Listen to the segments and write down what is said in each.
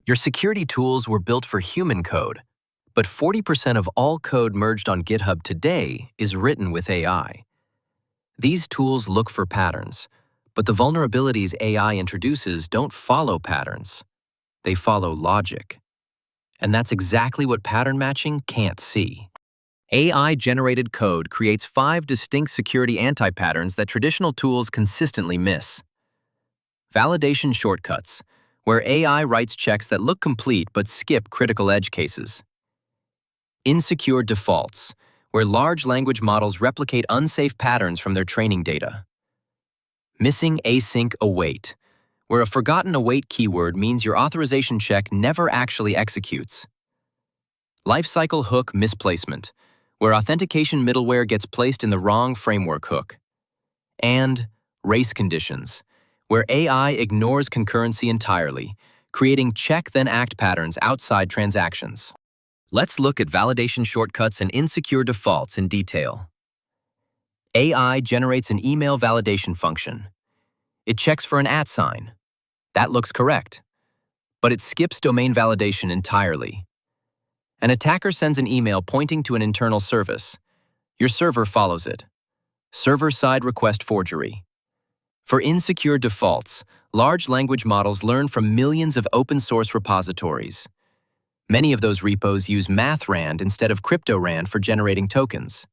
Your security tools were built for human code, but 40% of all code merged on GitHub today is written with AI. These tools look for patterns, but the vulnerabilities AI introduces don't follow patterns. They follow logic. And that's exactly what pattern matching can't see. AI-generated code creates 5 distinct security anti-patterns that traditional tools consistently miss. Validation shortcuts, where AI writes checks that look complete but skip critical edge cases. Insecure defaults, where large language models replicate unsafe patterns from their training data. Missing async await, where a forgotten await keyword means your authorization check never actually executes. Lifecycle hook misplacement, where authentication middleware gets placed in the wrong framework hook. And race conditions, where AI ignores concurrency entirely, creating check-then-act patterns outside transactions. Let's look at validation shortcuts and insecure defaults in detail. AI generates an email validation function. It checks for an @ sign. That looks correct. But it skips domain validation entirely. An attacker sends an email pointing to an internal service. Your server follows it. Server-side request forgery. For insecure defaults, large language models learn from millions of open-source repositories. Many of those repos use MathRand instead of CryptoRand for generating tokens.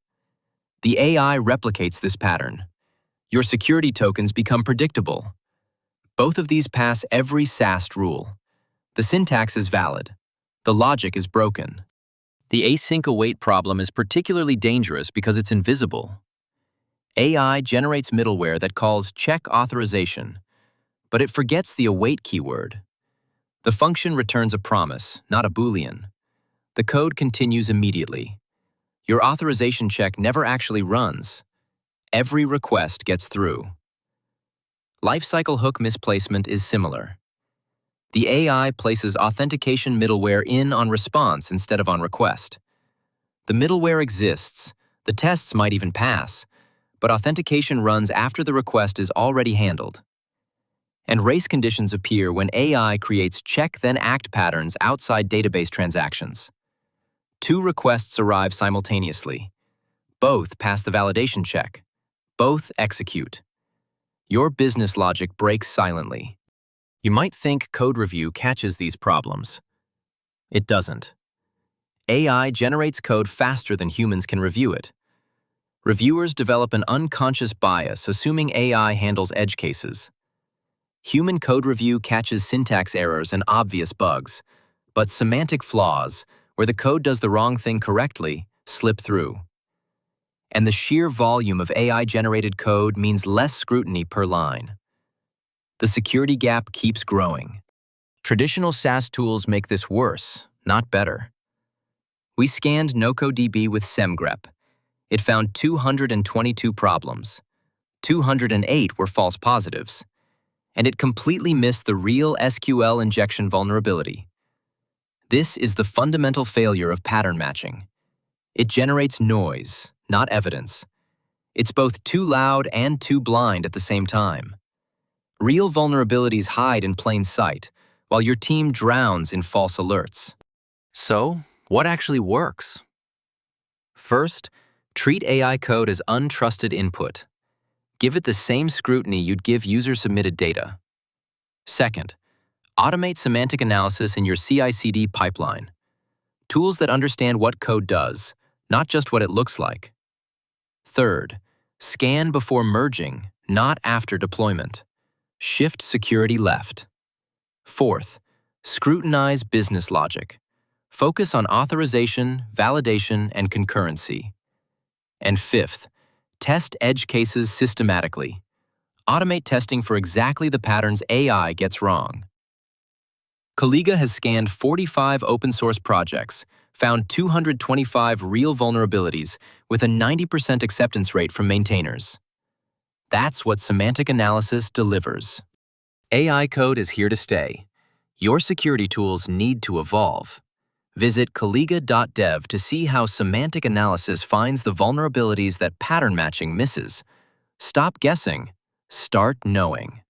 The AI replicates this pattern. Your security tokens become predictable. Both of these pass every SAST rule. The syntax is valid. The logic is broken. The async await problem is particularly dangerous because it's invisible. AI generates middleware that calls check authorization, but it forgets the await keyword. The function returns a promise, not a Boolean. The code continues immediately. Your authorization check never actually runs. Every request gets through. Lifecycle hook misplacement is similar. The AI places authentication middleware in on response instead of on request. The middleware exists, the tests might even pass, but authentication runs after the request is already handled. And race conditions appear when AI creates check-then-act patterns outside database transactions. 2 requests arrive simultaneously. Both pass the validation check. Both execute. Your business logic breaks silently. You might think code review catches these problems. It doesn't. AI generates code faster than humans can review it. Reviewers develop an unconscious bias assuming AI handles edge cases. Human code review catches syntax errors and obvious bugs, but semantic flaws, where the code does the wrong thing correctly, slip through. And the sheer volume of AI-generated code means less scrutiny per line. The security gap keeps growing. Traditional SAST tools make this worse, not better. We scanned NocoDB with Semgrep. It found 222 problems. 208 were false positives. And it completely missed the real SQL injection vulnerability. This is the fundamental failure of pattern matching. It generates noise, not evidence. It's both too loud and too blind at the same time. Real vulnerabilities hide in plain sight, while your team drowns in false alerts. So, what actually works? First, treat AI code as untrusted input. Give it the same scrutiny you'd give user-submitted data. Second, automate semantic analysis in your CI/CD pipeline. Tools that understand what code does, not just what it looks like. Third, scan before merging, not after deployment. Shift security left. Fourth, scrutinize business logic. Focus on authorization, validation, and concurrency. And fifth, test edge cases systematically. Automate testing for exactly the patterns AI gets wrong. Kolega has scanned 45 open-source projects, found 225 real vulnerabilities with a 90% acceptance rate from maintainers. That's what semantic analysis delivers. AI code is here to stay. Your security tools need to evolve. Visit kolega.dev to see how semantic analysis finds the vulnerabilities that pattern matching misses. Stop guessing. Start knowing.